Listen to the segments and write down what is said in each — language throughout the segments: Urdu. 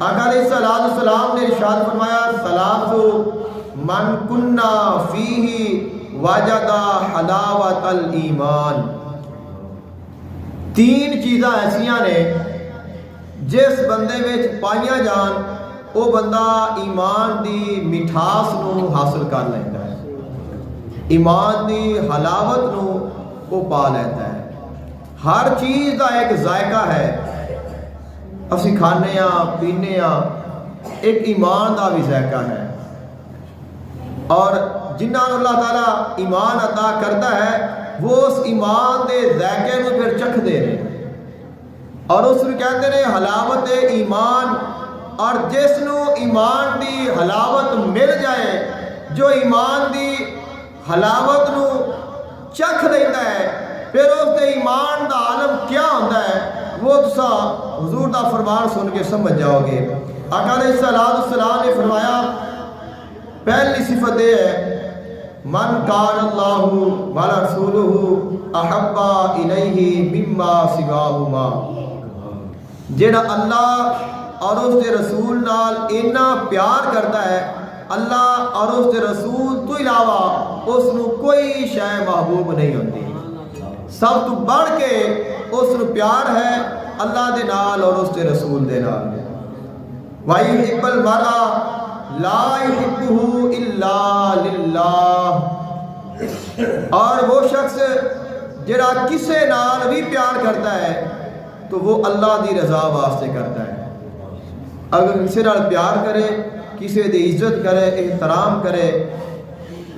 آقا علیہ السلام نے ارشاد فرمایا ثلاث من کننا فیہ وجد حلاوت الایمان، تین چیزاں ایسیاں نے جس بندے وچ پائیاں جان وہ بندہ ایمان دی مٹھاس نو حاصل کر لیتا ہے، ایمان دی حلاوت نو وہ پا لیتا ہے۔ ہر چیز کا ایک ذائقہ ہے، اسی کھانے ہاں پینے ہاں، ایک ایمان کا بھی ذائقہ ہے، اور جنہاں اللہ تعالیٰ ایمان عطا کرتا ہے وہ اس ایمان دے ذائقے نو پھر چکھ دے رہے اور اس کو کہتے ہیں حلاوت ایمان۔ اور جس نو ایمان دی حلاوت مل جائے، جو ایمان دی حلاوت نو چکھ لیتا ہے، پھر اس دے ایمان دا عالم کیا ہوتا ہے وہ تسا حضور دا فرمان سن کے سمجھ جاؤ گے۔ آقا علیہ السلام نے فرمایا پہلی صفت یہ ہے من کان اللہ ورسولہ احب الیہ مما سواہما، جڑا اللہ اور اس دے رسول نال اتنا پیار کرتا ہے، اللہ اور اس دے رسول تو علاوہ اس نو کوئی شے محبوب نہیں ہوتی، سب تو بڑھ کے اس نو پیار ہے اللہ دے نال اور اس دے رسول دے نال۔ وَيُحِبُّ الْمَرْءَ لَا يُحِبُّهُ إِلَّا لِلَّهِ، اور وہ شخص جڑا کسے نال بھی پیار کرتا ہے تو وہ اللہ دی رضا واسطے کرتا ہے۔ اگر کسی نال پیار کرے، کسی دی عزت کرے، احترام کرے،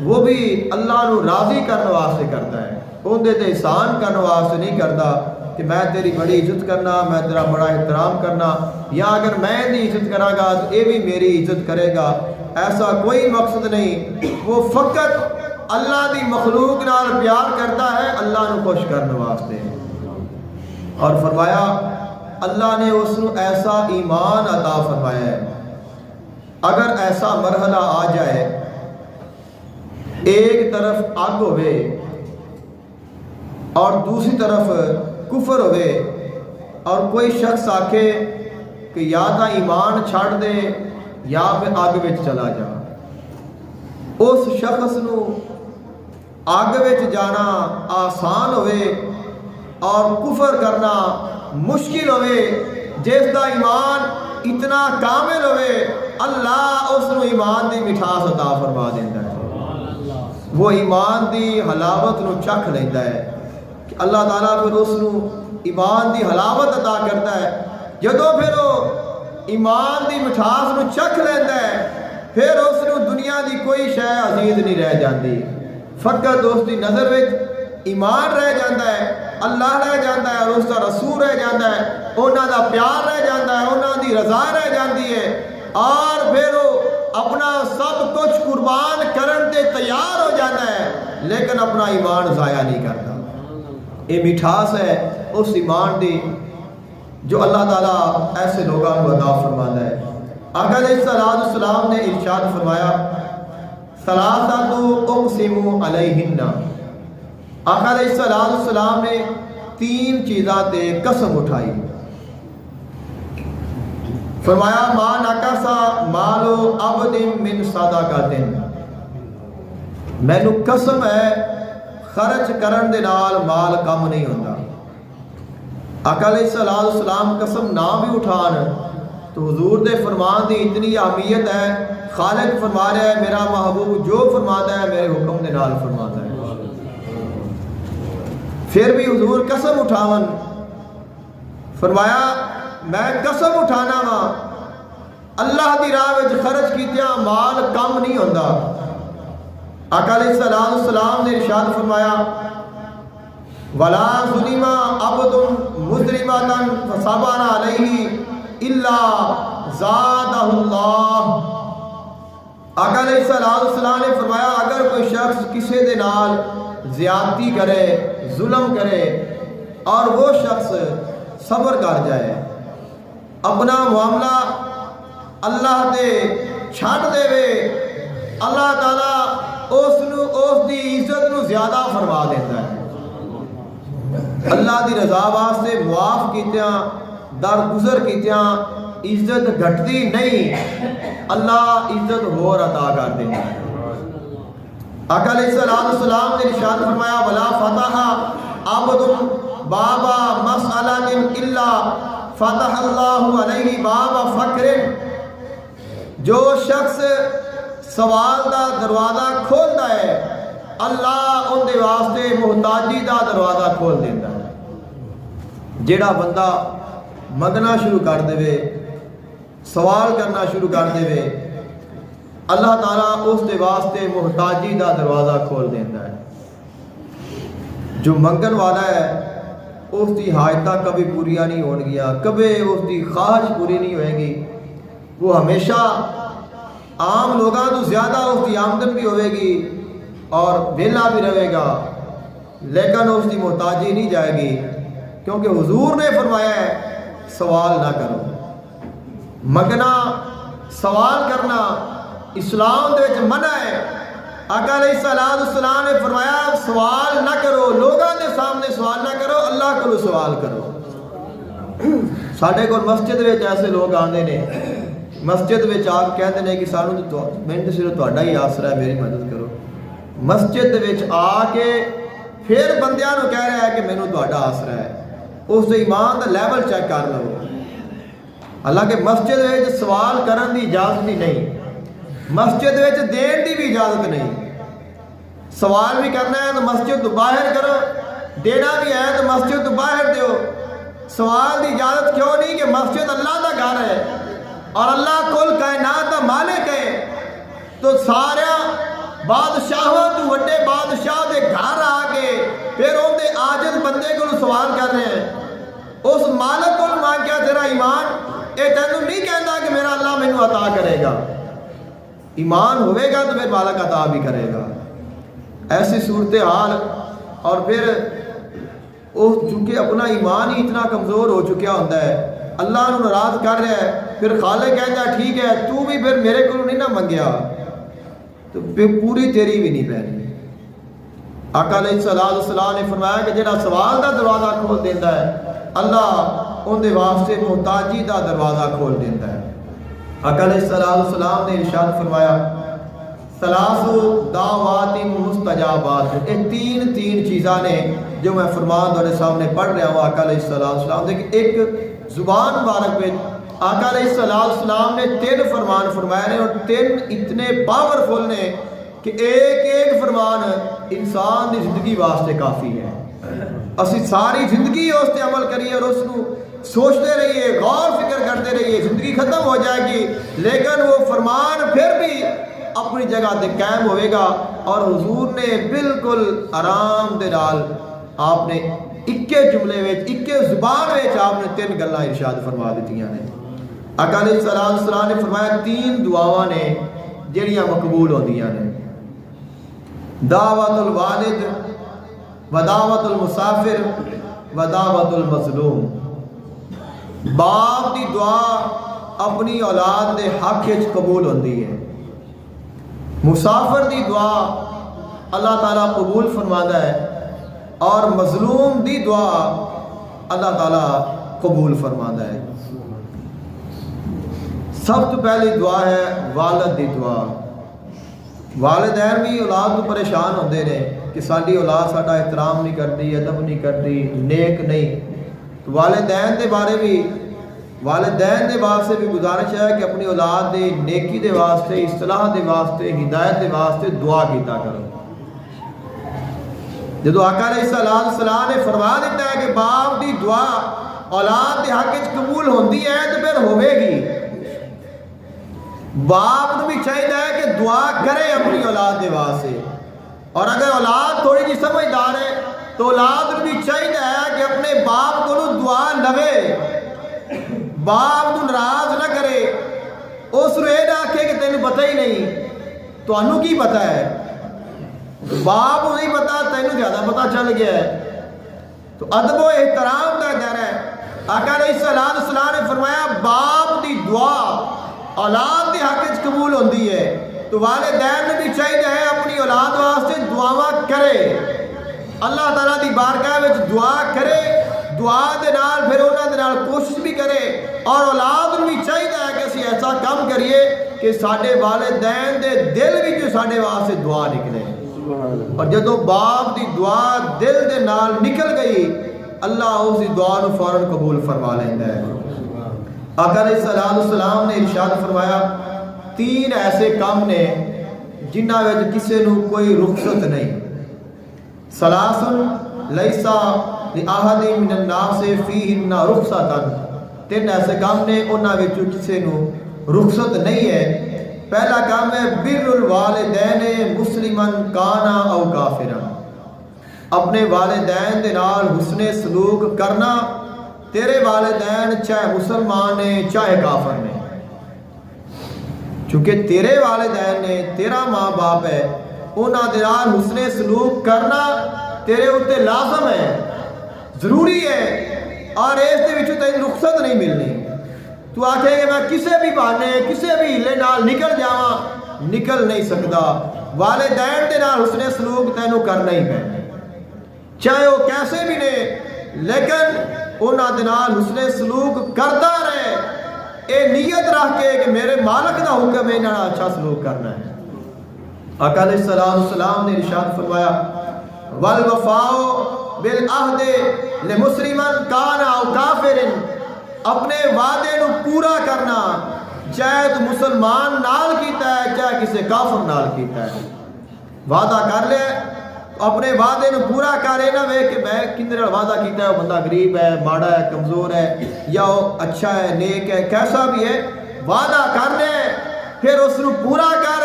وہ بھی اللہ نو راضی کرنے واسطے کرتا ہے، ان دے تے احسان کرنے واسطے نہیں کرتا کہ میں تیری بڑی عزت کرنا، میں تیرا بڑا احترام کرنا، یا اگر میں دی عزت کراں گا تو یہ بھی میری عزت کرے گا، ایسا کوئی مقصد نہیں۔ وہ فقط اللہ دی مخلوق نال پیار کرتا ہے اللہ نو خوش کرنے واسطے، اور فرمایا اللہ نے اس نو ایسا ایمان عطا فرمایا ہے۔ اگر ایسا مرحلہ آ جائے، ایک طرف آگ ہوئے اور دوسری طرف کفر ہوئے، اور کوئی شخص آکے کہ یا تا ایمان چھاڑ دے یا پھر آگ وچ چلا جا، اس شخص نو آگ وچ جانا آسان ہوئے اور کفر کرنا مشکل ہوئے، جس دا ایمان اتنا کامل ہوئے اللہ اس نو ایمان دی مٹھاس عطا فرما دیتا ہے، وہ ایمان دی حلاوت نو چکھ لیتا ہے کہ اللہ تعالیٰ پھر اس نو ایمان دی حلاوت عطا کرتا ہے۔ جدوں پھر وہ ایمان دی مٹھاس نو چکھ لیتا ہے، پھر اس نو دنیا دی کوئی شے عزیز نہیں رہ جاندی، فقط اس دی نظر وچ ایمان رہ جاتا ہے، اللہ رہ جاتا ہے اور اس کا رسول رہ جاتا ہے، انہاں دا پیار رہ جاتا ہے، انہاں دی رضا رہ جاتی ہے، اور پھر وہ اپنا سب کچھ قربان کرن تے تیار ہو جاتا ہے، لیکن اپنا ایمان ضائع نہیں کرتا۔ یہ مٹھاس ہے اس ایمان دی جو اللہ تعالیٰ ایسے لوگوں کو عطا فرماتا ہے۔ آقا علیہ السلام نے ارشاد فرمایا ثلاثۃ اقسم علیہن، آقا علیہ السلام نے تین چیزاں تے قسم اٹھائی، فرمایا ما نقص مال عبد من صدقۃ، مینوں قسم ہے خرچ کرن دے نال مال کم نہیں ہوندا۔ آقا علیہ السلام قسم نہ بھی اٹھان تو حضور دے فرمان دی اتنی اہمیت ہے، خالق فرما رہا ہے میرا محبوب جو فرماتا ہے میرے حکم دے نال فرماتا ہے، پھر بھی حضور قسم اٹھاون فرمایا میں قسم اٹھانا وا اللہ دی راہ وچ خرچ کیتیاں مال کم نہیں ہوندا۔ آقا علیہ السلام نے ارشاد فرمایا ولا ظلم عبد مظلمۃ فصبر علیہ الا زادہ اللہ، آقا علیہ السلام نے فرمایا اگر کوئی شخص کسی دے نال زیادتی کرے، ظلم کرے، اور وہ شخص صبر کر جائے، اپنا معاملہ اللہ دے چھڈ دے وے، اللہ تعالیٰ اس دی عزت نو زیادہ فرما دیتا ہے۔ اللہ دی رضا واسطے معاف کیتیاں، درگزر کیتیاں، عزت گھٹتی نہیں، اللہ عزت ہور عطا کر دیتا ہے۔ آقا علیہ السلام نے ارشاد فرمایا ولا فتح عبد بابا مسئلۃ الا فتح اللہ علیہ بابا فقر، جو شخص سوال دا دروازہ کھولتا ہے اللہ ان دے واسطے محتاجی دا دروازہ کھول دیتا ہے۔ جیڑا بندہ منگنا شروع کر دے، سوال کرنا شروع کر دے، اللہ تعالیٰ اس دے واسطے محتاجی دا دروازہ کھول دیتا ہے۔ جو منگن والا ہے اس دی حاجتاں کبھی پوریاں نہیں ہون گیا، کبھی اس دی خواہش پوری نہیں ہوئے گی، وہ ہمیشہ عام لوگاں تو زیادہ اس دی آمدن بھی ہوئے گی اور ویلا بھی رہے گا، لیکن اس دی محتاجی نہیں جائے گی، کیونکہ حضور نے فرمایا ہے سوال نہ کرو۔ منگنا سوال کرنا اسلام دے وچ منع ہے۔ آقا علیہ السلام نے فرمایا سوال نہ کرو، لوگوں کے سامنے سوال نہ کرو، اللہ کو سوال کرو۔ ساڈے کول مسجد وچ ایسے لوگ آندے نے، مسجد وچ آ کے کہندے نے کہ سانوں تو میں تے صرف تہاڈا ہی آسرا ہے، میری مدد کرو۔ مسجد وچ آ کے پھر بندیاں نوں کہہ رہا ہے کہ مینوں تہاڈا آسرا ہے، اس دے ایمان دا لیول چیک کر لو۔ حالانکہ مسجد وچ سوال کرن دی اجازت ہی نہیں، مسجد وچ دین دی بھی اجازت نہیں۔ سوال بھی کرنا ہے تو مسجد تو باہر کرو، دینا بھی ہے تو مسجد تو باہر دیو۔ سوال دی اجازت کیوں نہیں کہ مسجد اللہ دا گھر ہے اور اللہ کل کائنات دا مالک ہے، تو سارا بادشاہوں تو وڈے بادشاہ دے گھر آ کے پھر ان دے عاجز بندے کو سوال کر رہے ہیں۔ اس مالک کو مانگیا تیرا ایمان، اے تینوں نہیں کہندا کہ میرا اللہ مینوں عطا کرے گا، ایمان ہوئے گا تو پھر مالک عطا بھی کرے گا۔ ایسی صورتحال، اور پھر چونکہ اپنا ایمان ہی اتنا کمزور ہو چکا ہوتا ہے، اللہ نو ناراض کر رہا ہے، پھر خالق کہتا ہے ٹھیک ہے تو بھی پھر میرے کو نہیں نہ منگیا تو پھر پوری تیری بھی نہیں پہنی۔ آقا علیہ السلام نے فرمایا کہ جڑا سوال دا دروازہ کھول دیتا ہے اللہ ان دے واسطے محتاجی دا دروازہ کھول دیتا ہے۔ آقا علیہ السلام نے ارشاد فرمایا ثلاث دعوات مستجابات، یہ تین چیزاں نے جو میں فرمان تھوڑے سامنے پڑھ رہا ہوں آقا علیہ السلام دیکھ ایک زبان مبارک میں آقا علیہ السلام نے 3 فرمان فرمائے نے، اور 3 اتنے پاورفل نے کہ ایک فرمان انسان دی زندگی واسطے کافی ہے۔ اسی ساری زندگی اس تے عمل کریے اور اس کو سوچتے رہیے، غور فکر کرتے رہیے، زندگی ختم ہو جائے گی لیکن وہ فرمان پھر بھی اپنی جگہ تے قائم ہوئے گا۔ اور حضور نے بالکل آرام دے نال آپ نے اکے جملے وچ اکے زبان وچ آپ نے 3 گلاں ارشاد فرما دتیاں نے۔ آقا علیہ السلام نے فرمایا 3 دعاواں نے جڑیاں مقبول ہوندیاں نے، دعوت الوالد و دعوت المسافر و دعوت المظلوم۔ باپ دی دعا اپنی اولاد دے حق وچ قبول ہوندی ہے، مسافر دی دعا اللہ تعالیٰ قبول فرماتا ہے، اور مظلوم دی دعا اللہ تعالیٰ قبول فرماتا ہے۔ سب تو پہلی دعا ہے والد دی دعا۔ والدین بھی اولاد کو پریشان ہوندے نے کہ ساری اولاد ساڈا احترام نہیں کرتی، ادب نہیں کرتی، نیک نہیں، تو والدین دے بارے بھی والدین دے واسطے بھی گزارش ہے کہ اپنی اولاد دے نیکی دے واسطے، اصلاح دے واسطے، ہدایت دے واسطے دعا کیتا کرو۔ جدو آقا علیہ السلام نے فرما دیتا ہے کہ باپ دی دعا اولاد دے حق وچ قبول ہوندی ہے تو پھر ہوے گی۔ باپ کو بھی چاہیے کہ دعا کرے اپنی اولاد دے واسطے، اور اگر اولاد تھوڑی جی سمجھدار ہے تو اولاد کو بھی چاہیے کہ اپنے باپ کو دعا لوے، باپ کو ناراض نہ کرے، اس کو یہ نہ آکھے کہ تینوں پتہ ہی نہیں، تو انہوں کی پتہ ہے، باپ کو نہیں پتا، تینوں زیادہ پتہ چل گیا ہے۔ تو ادب و احترام کا در ہے۔ آقا علیہ السلام نے فرمایا باپ دی دعا اولاد دی حق وچ قبول ہوندی ہے، تو والدین نے بھی چاہیے اپنی اولاد واسطے دعاواں کرے، اللہ تعالیٰ دی بارگاہ وچ دعا کرے، دعا دے نال پھر انہاں دے نال کوشش بھی کرے اور اولاد نوں بھی چاہیے کہ اسی ایسا کام کریے کہ ساڈے والدین دے دل وچ ساڈے واسطے دعا نکلے. اور جدوں باپ دی دعا دل دے نال نکل گئی اللہ اس دی دعا نوں فوراً قبول فرما لیندا ہے. آقا علیہ الصلوۃ والسلام نے ارشاد فرمایا 3 ایسے کام نے جنہاں وچ کسے نوں کوئی رخصت نہیں. ثلاثن لیسا لأحد من الناس فیہن رخصتن. 3 ایسے کام نے انہاں وچ کسے نوں رخصت نہیں ہے. پہلا کام ہے بر الوالدین مسلمن کانا او کافرا. اپنے والدین دے نال حسن سلوک کرنا. تیرے والدین چاہے مسلمان نے چاہے کافر نے، چونکہ تیرے والدین نے تیرا ماں باپ ہے، انہاں دے نال حسن سلوک کرنا تیرے اوتے لازم ہے، ضروری ہے. اور اس دے وچوں تینوں رخصت نہیں ملنی. تو آکھے کہ میں کسے بھی بہانے کسے بھی ہلے نال نکل جاواں، نکل نہیں سکتا. والدین دے نال حسن سلوک تینوں کرنا ہی پینا، چاہے وہ کیسے بھی نے، لیکن انہاں دے نال حسن سلوک کرتا رہے. اے نیت رکھ کے کہ میرے مالک دا حکم ہے انہاں نال اچھا سلوک کرنا ہے. آقا علیہ الصلوۃ والسلام نے ارشاد فرمایا والوفاء بالعہد لمسلمن کان او کافر. اپنے وعدے نو پورا کرنا چاہے تو مسلمان نال کیتا ہے چاہے کسی کافر نال کیتا ہے. وعدہ کر لے اپنے وعدے نو پورا کرے نہ وے کہ میں کندے نال وعدہ کیتا ہے وہ بندہ غریب ہے، ماڑا ہے، کمزور ہے، یا وہ اچھا ہے، نیک ہے، کیسا بھی ہے، وعدہ کر لے پھر اس نو پورا کر.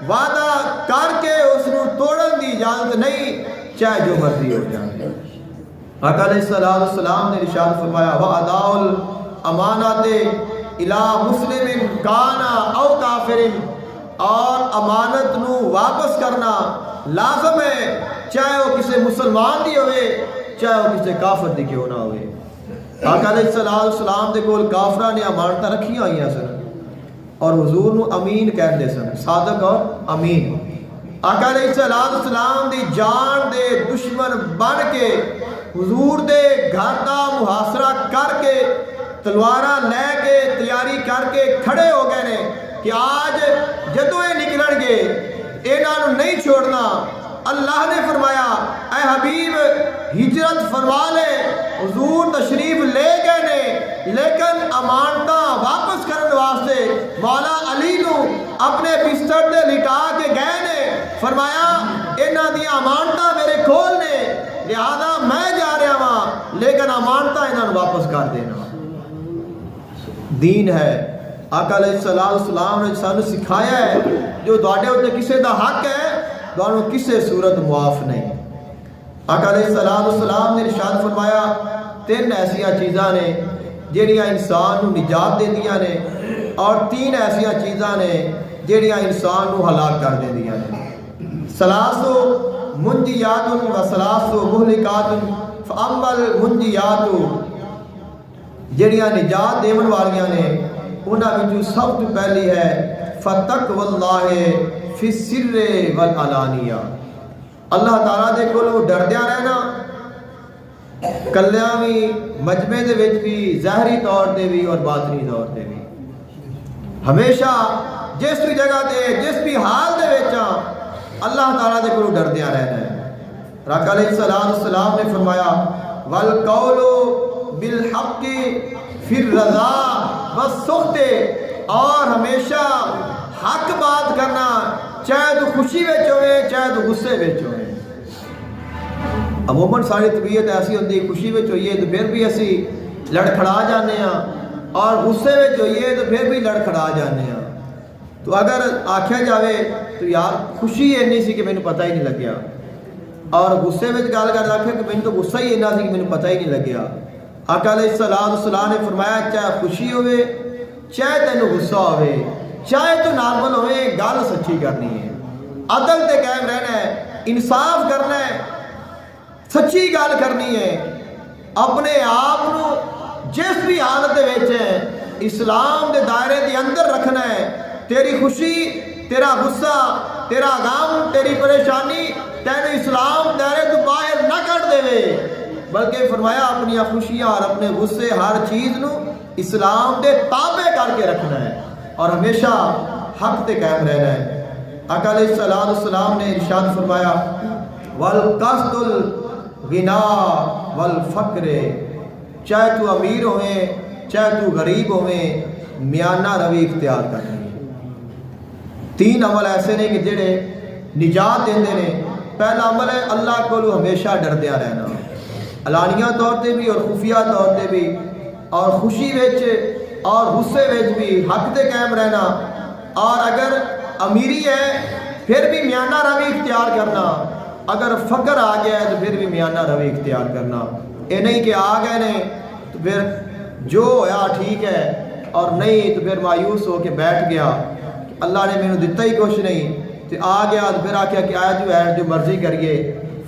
وعدہ کر کے اس نو توڑن دی اجازت نہیں چاہے جو مرضی ہو جائے. آقا علیہ الصلوۃ والسلام نے ارشاد فرمایا وَأَدَاءُ الْأَمَانَةِ إِلَىٰ مُسْلِمٍ كَانَ أَوْ كَافِرٍ. اور امانت نو واپس کرنا لازم ہے چاہے وہ کسی مسلمان دی ہوئے چاہے وہ کسی کافر دی کیوں نہ ہوئے. آقا علیہ الصلوۃ والسلام دے کول کافراں نے امانتاں رکھیاں ہوئیاں سن اور حضور نو امین کہندے سن، صادق اور امین. آقا علیہ الصلوۃ والسلام دی جان دے دشمن بن کے حضور دے گھر دا محاصرہ کر کے تلواراں لے کے تیاری کر کے کھڑے ہو گئے نے کہ آج جدوں یہ نکلن گے انہاں نوں نہیں چھوڑنا. اللہ نے فرمایا اے حبیب ہجرت فرما لے. حضور تشریف لے گئے نے لیکن امانتاں واپس کرنے واسطے مولا علی نو اپنے بستر تے لٹا کے گئے نے. فرمایا انہاں دی امانتاں میرے کول نے لہذا میں جا رہا ہاں لیکن امانتاں انہاں نوں واپس کر دینا. دین ہے. آقا علیہ الصلوۃ والسلام نے سانو سکھایا ہے جو تواڈے اوتے کسے دا حق ہے تانوں کسے صورت معاف نہیں. آقا علیہ الصلوۃ والسلام نے ارشاد فرمایا 3 ایسیاں چیزاں نے جہڑیاں انسان نو نجات دیندیاں نے اور 3 ایسیاں چیزاں نے جہڑیاں انسان نو ہلاک کر دیندیاں نے. ثلاث منجیات و ثلاث مہلکات. فاما المنجیات جہڑیاں نجات دیون والیاں نے انہاں وچوں سب تو پہلی ہے فتقوی اللہ فی السر والعلانیہ. اللہ تعالیٰ دے کولوں ڈردیاں رہنا کلیاں بھی مجمع دے وچ بھی ظاہری طور تے بھی اور باطنی طور تے بھی. ہمیشہ جس بھی جگہ تے جس بھی حال دے وچ اللہ تعالیٰ دے کولوں ڈردیاں رہنا ہے. آقا علیہ الصلوۃ والسلام نے فرمایا والقول بالحق فی الرضا والسخط. اور ہمیشہ حق بات کرنا چاہے تو خوشی وچ ہوئے چاہے تو غصے وچ ہوئے. عموماً ساری طبیعت ایسی ہوتی ہے خوشی وچ ہوئیے تو پھر بھی اسی لڑکھڑا جانے ہاں اور غصے وچ ہوئیے تو پھر بھی لڑکھڑا جانے ہاں. تو اگر آکھیا جاوے تو یار خوشی اینی سی کہ مینوں پتہ ہی نہیں لگیا اور غصے وچ گل کر آکھے کہ مینوں تو غصہ ہی اینا سی کہ مینوں پتہ ہی نہیں لگیا. آقا علیہ الصلوۃ والسلام نے فرمایا چاہے خوشی ہوئے چاہے تینوں غصہ ہوئے چاہے تو نارمل ہوئے گل سچی کرنی ہے، عدل تے قائم رہنا ہے، انصاف کرنا ہے، سچی گل کرنی ہے. اپنے آپ نو جس بھی حالت دے وچ ہے اسلام دے دائرے دے اندر رکھنا ہے. تیری خوشی تیرا غصہ تیرا غم تیری پریشانی تینوں اسلام دائرے تو باہر نہ کر دے. بلکہ فرمایا اپنی خوشیاں اور اپنے غصے ہر چیز نو اسلام دے تابع کر کے رکھنا ہے اور ہمیشہ حق تے قائم رہنا ہے۔ آقا علیہ الصلوۃ والسلام نے ارشاد فرمایا والقصد الغنا والفقر، چاہے تو امیر ہوئے چاہے تو غریب ہوئے، میانہ روی اختیار کرنی ہے۔ تین عمل ایسے نے کہ جڑے نجات دیندے نے۔ پہلا عمل ہے اللہ کو ہمیشہ ڈردیا رہنا، علانیہ طور تے بھی اور خفیہ طور تے بھی، اور خوشی وچ اور غصے وچ بھی حق تے قائم رہنا، اور اگر امیری ہے پھر بھی میانہ روی اختیار کرنا، اگر فقر آ گیا ہے تو پھر بھی میانہ روی اختیار کرنا۔ یہ نہیں کہ آ گئے نے تو پھر جو ہویا ٹھیک ہے اور نہیں تو پھر مایوس ہو کے بیٹھ گیا، اللہ نے مینوں دتا ہی کچھ نہیں تو آ گیا تو پھر آخیا کہ آج جو ہے جو مرضی کریے۔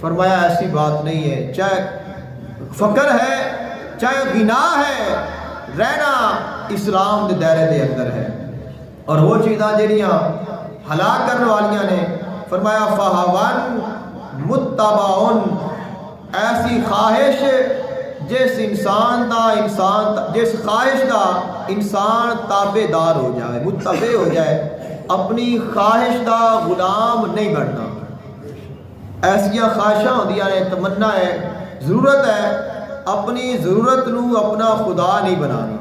فرمایا ایسی بات نہیں ہے، چاہے فقر ہے چاہے غنا ہے، رہنا اسلام دے دائرے دے اندر ہے۔ اور وہ چیزاں جہاں ہلاک کرنے والیاں نے، فرمایا فہون متبعن، ایسی خواہش جس خواہش دا انسان تابع دار ہو جائے، متبع ہو جائے، اپنی خواہش دا غلام نہیں بننا۔ ایسیا خواہشاں ہوندیاں نے، تمنا ہے، ضرورت ہے، اپنی ضرورت نو اپنا خدا نہیں بنانی،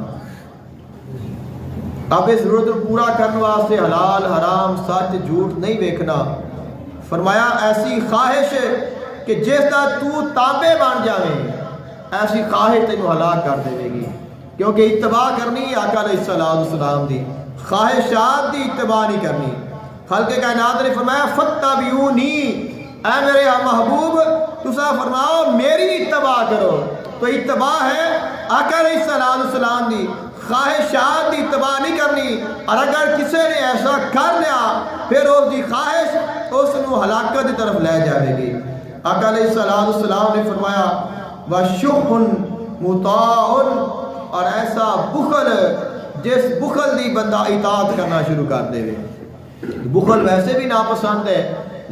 اپنی ضرورت کو پورا کرنے واسطے حلال حرام سچ جھوٹ نہیں ویکھنا۔ فرمایا ایسی خواہش کہ جس دا تو تابع بن جاویں، ایسی خواہش تینوں ہلاک کر دے گی، کیونکہ اتباع کرنی ہے آقا علیہ الصلوۃ والسلام دی، خواہشات دی اتباع نہیں کرنی۔ خالق کائنات نے فرمایا فتبعونی، اے میرے محبوب تسا فرماؤ میری اتباع کرو، تو اتباع ہے آقا علیہ الصلوۃ والسلام دی، خواہشات دی اتباع نہیں کرنی۔ اور اگر کسی نے ایسا کر لیا پھر اس دی خواہش اس نو ہلاکت کی طرف لے جائے گی۔ آقا علیہ الصلوۃ والسلام نے فرمایا وَشُحٌ مُطَاعٌ، اور ایسا بخل جس بخل دی بندہ اطاعت کرنا شروع کر دے۔ بخل ویسے بھی ناپسند ہے،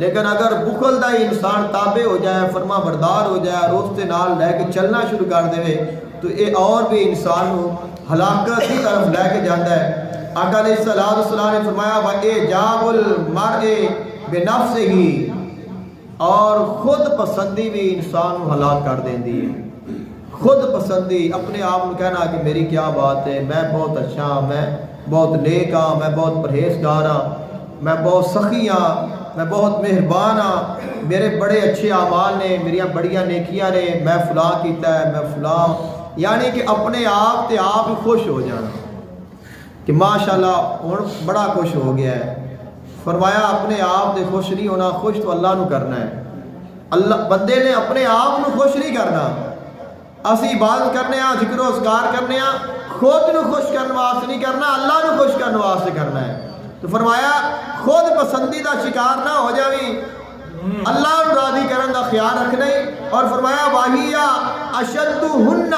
لیکن اگر بخل دا ہی انسان تابع ہو جائے، فرما بردار ہو جائے اور اس کے نال لے کے چلنا شروع کر دے تو یہ اور بھی انسان کو ہلاکت کی طرف لے کے جاتا ہے۔ آقا علیہ الصلوۃ والسلام نے فرمایا وَإِعْجَابُ الْمَرْءِ بِنَفْسِهِ، اور خود پسندی بھی انسان کو ہلاک کر دیندی ہے۔ خود پسندی، اپنے آپ کو کہنا کہ میری کیا بات ہے، میں بہت اچھا ہاں، میں بہت نیک ہاں، میں بہت پرہیزگار ہاں، میں بہت سخی ہاں، میں بہت مہربان ہاں، میرے بڑے اچھے اعمال نے، میریاں بڑیاں نیکیاں نے، میں فلاں کیتا ہے، میں فلاں، یعنی کہ اپنے آپ تے آپ ہی خوش ہو جانا کہ ماشاءاللہ ہن بڑا خوش ہو گیا ہے۔ فرمایا اپنے آپ تے خوش نہیں ہونا، خوش تو اللہ نو کرنا ہے۔ اللہ بندے نے اپنے آپ نو خوش نہیں کرنا، اسی عبادت کرنے ہاں، ذکر و اذکار کرنے ہاں، خود نو خوش کرنے واسطے نہیں کرنا، اللہ نو خوش کرنے واسطے کرنا ہے۔ تو فرمایا خود پسندی دا شکار نہ ہو جاویں، اللہ نو راضی کرن دا خیال رکھنا ہی۔ اور فرمایا واہیا اشدہن،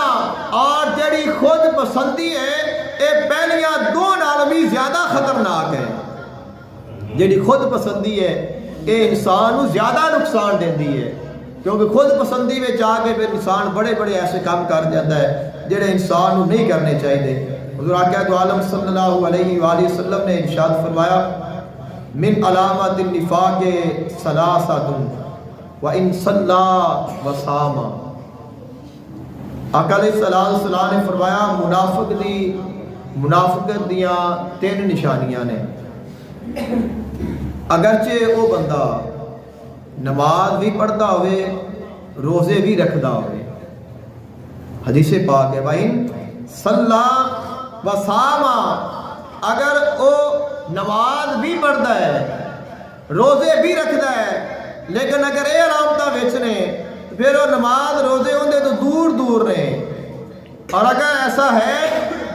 اور جڑی خود پسندی ہے اے پہلیاں دو نال بھی زیادہ خطرناک ہے۔ جڑی خود پسندی ہے اے انسان کو زیادہ نقصان دیندی ہے، کیونکہ خود پسندی میں جا کے پھر انسان بڑے بڑے ایسے کام کر جاتا ہے جڑے انسان کو نہیں کرنے چاہیے۔ حضور آقا دو عالم صلی اللہ علیہ وآلہ وسلم نے ارشاد فرمایا من علامات النفاق ثلاثۃ وان صلی وصام۔ آقا علیہ السلام نے فرمایا منافقت دیاں تین نشانیاں نے۔ اگرچہ وہ بندہ نماز بھی پڑھتا ہوئے، روزے بھی رکھتا ہوئے، حدیث پاک ہے وَإِن صَلَّى وَصَامَ، اگر وہ نماز بھی پڑھتا ہے روزے بھی رکھتا ہے، لیکن اگر یہ علامتاں وچ نے پھر وہ نماز روزے ہوندے تو دور دور نے، اور اگر ایسا ہے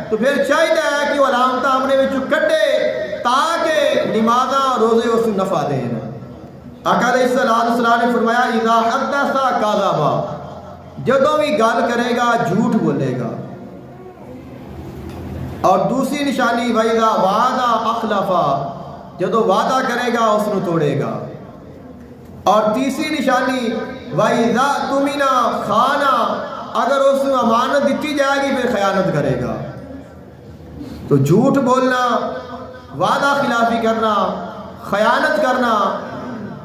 تو پھر چاہیے کہ وہ علامتاں اپنے وچوں کڈے تاکہ نمازاں روزے اس کو نفع دیں۔ آقا علیہ السلام نے فرمایا اذا حدث کذب، جدوں بھی گل کرے گا جھوٹ بولے گا۔ اور دوسری نشانی وَإِذَا وَعَدَ أَخْلَفَ، جدوں وعدہ کرے گا اس کو توڑے گا۔ اور تیسری نشانی وَإِذَا تُمِنَ خَانَ، اگر اس کو امانت دیتی جائے گی پھر خیانت کرے گا۔ تو جھوٹ بولنا، وعدہ خلافی کرنا، خیانت کرنا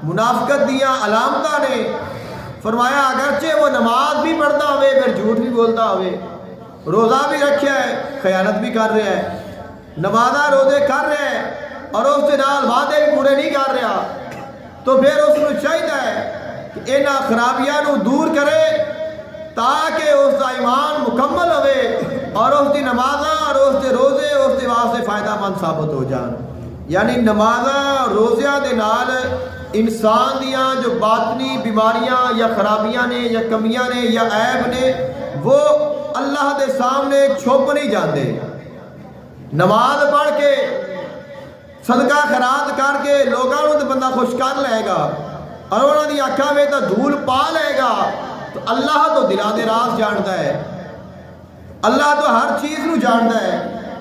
منافقت دیا علامتاں نے۔ فرمایا اگرچہ وہ نماز بھی پڑھتا ہوئے پھر جھوٹ بھی بولتا ہوئے، روزہ بھی رکھیا ہے خیانت بھی کر رہا ہے، نمازاں روزے کر رہا ہے اور اس کے نال وعدے بھی پورے نہیں کر رہا، تو پھر اس کو چاہیے کہ انہاں خرابیاں نو دور کرے تاکہ اس کا ایمان مکمل ہوئے اور اس کی نمازاں اور اس کے روزے اس کے واسطے فائدہ مند ثابت ہو جان۔ یعنی نمازاں روزیاں دے نال انسان دیاں جو باطنی بیماریاں یا خرابیاں نے یا کمیاں نے یا عیب نے وہ اللہ دے سامنے چھپ نہیں جاندے۔ نماز پڑھ کے صدقہ خیرات کر کے لوگوں تو بندہ خوش کر لے گا اور انہوں دی اکھاں میں تو دھول پا لے گا، تو اللہ تو دلاں دے راز جانتا ہے، اللہ تو ہر چیز نو جانتا ہے۔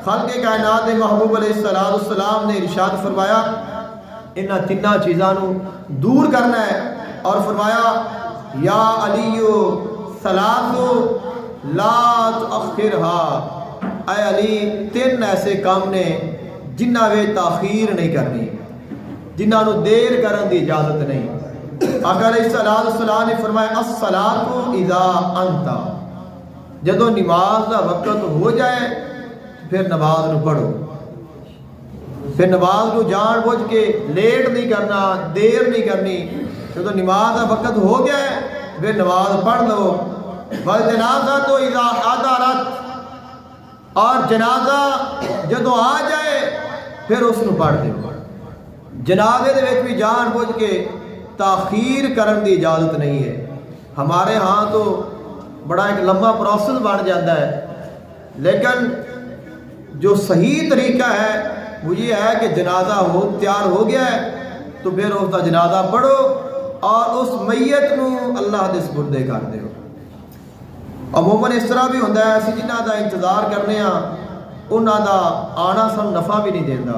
خالق کائنات محبوب علیہ السلام نے ارشاد فرمایا انہاں تیناں چیزاں نو دور کرنا ہے، اور فرمایا یا علیو ثلاث لا تؤخرها، اے علی تین ایسے کام نے جنہاں وے تاخیر نہیں کرنی، جنہاں نو دیر کرن دی اجازت نہیں۔ آقا علیہ السلام نے فرمایا الصلاۃ اذا انت، جدو نماز کا وقت ہو جائے پھر نماز نو پڑھو، پھر نماز نو جان بوجھ کے لیٹ نہیں کرنا، دیر نہیں کرنی، جدو نماز کا وقت ہو گیا ہے پھر نماز پڑھ لو۔ والجنازہ تو اذا حضرت، اور جنازہ جدو آ جائے پھر اس نو پڑھ دو۔ جنازے دے وچ بھی جان بوجھ کے تاخیر کرن دی اجازت نہیں ہے۔ ہمارے ہاں تو بڑا ایک لمبا پروسیس بن جاتا ہے، لیکن جو صحیح طریقہ ہے وہ یہ ہے کہ جنازہ تیار ہو گیا ہے تو پھر اس کا جنازہ پڑھو اور اس میت نو اللہ دے سپرد کر دیو۔ عموماً اس طرح بھی ہوتا ہے اسی جنہاں دا انتظار کرنے ہاں انہاں دا آنا سن نفع بھی نہیں دینا،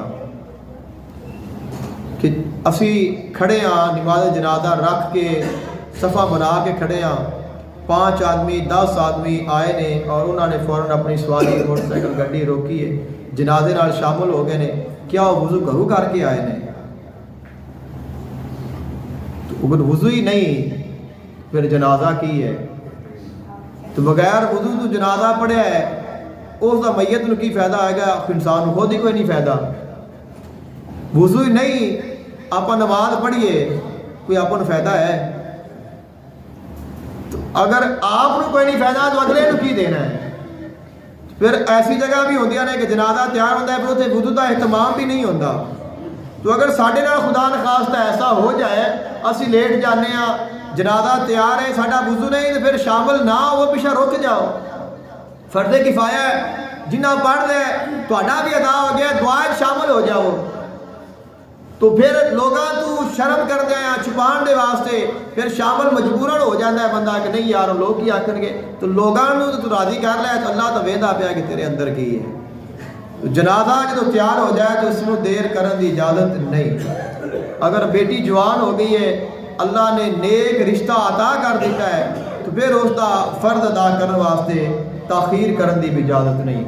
کہ اسی کھڑے ہاں نماز جنازہ رکھ کے صفحہ بنا کے کھڑے ہاں، 5 آدمی 10 آدمی آئے نے اور انہوں نے فوراً اپنی سواری موٹر سائیکل گڈی روکی ہے، جنازے نال شامل ہو گئے نے، کیا وہ وضو گھروں کر کے آئے نے؟ تو اگر وضو ہی نہیں پھر جنازہ کی ہے؟ تو بغیر وضو تو جنازہ پڑھیا ہے اس کا میت نو کی فائدہ آئے گا؟ انسان خود ہی کوئی نہیں فائدہ۔ وضو ہی نہیں آپ نماز پڑھیے کوئی آپ کو فائدہ ہے؟ تو اگر آپ کو کوئی نہیں فائدہ تو اگلے نو کی دینا ہے؟ پھر ایسی جگہ بھی ہوندیاں نے کہ جنازہ تیار ہوتا ہے پھر اتنے وضو کا اہتمام بھی نہیں ہوتا۔ تو اگر ساڈے نال خدا نخواستہ ایسا ہو جائے اسی لیٹ جانے ہاں، جنازہ تیار ہے ساڈا وضو نہیں، تو پھر شامل نہ ہو پیچھے رک جاؤ۔ فرض کفایہ ہے جنہ پڑھ لے تہاڈا بھی ادا ہو گیا، دعا شامل ہو جاؤ۔ تو پھر لوگاں تو شرم کر دیا چھپان دے واسطے پھر شامل مجبوراً ہو جاتا ہے بندہ کہ نہیں یار لوگ کی آکھن گے، تو لوگاں تو راضی کر لے تو اللہ تو ویندا پیا کہ تیرے اندر کی ہے۔ تو جنازہ جب تیار ہو جائے تو اس کو دیر کرن دی اجازت نہیں۔ اگر بیٹی جوان ہو گئی ہے اللہ نے نیک رشتہ عطا کر دیتا ہے تو پھر اس کا فرض ادا کرنے واسطے تاخیر کرن دی بھی اجازت نہیں۔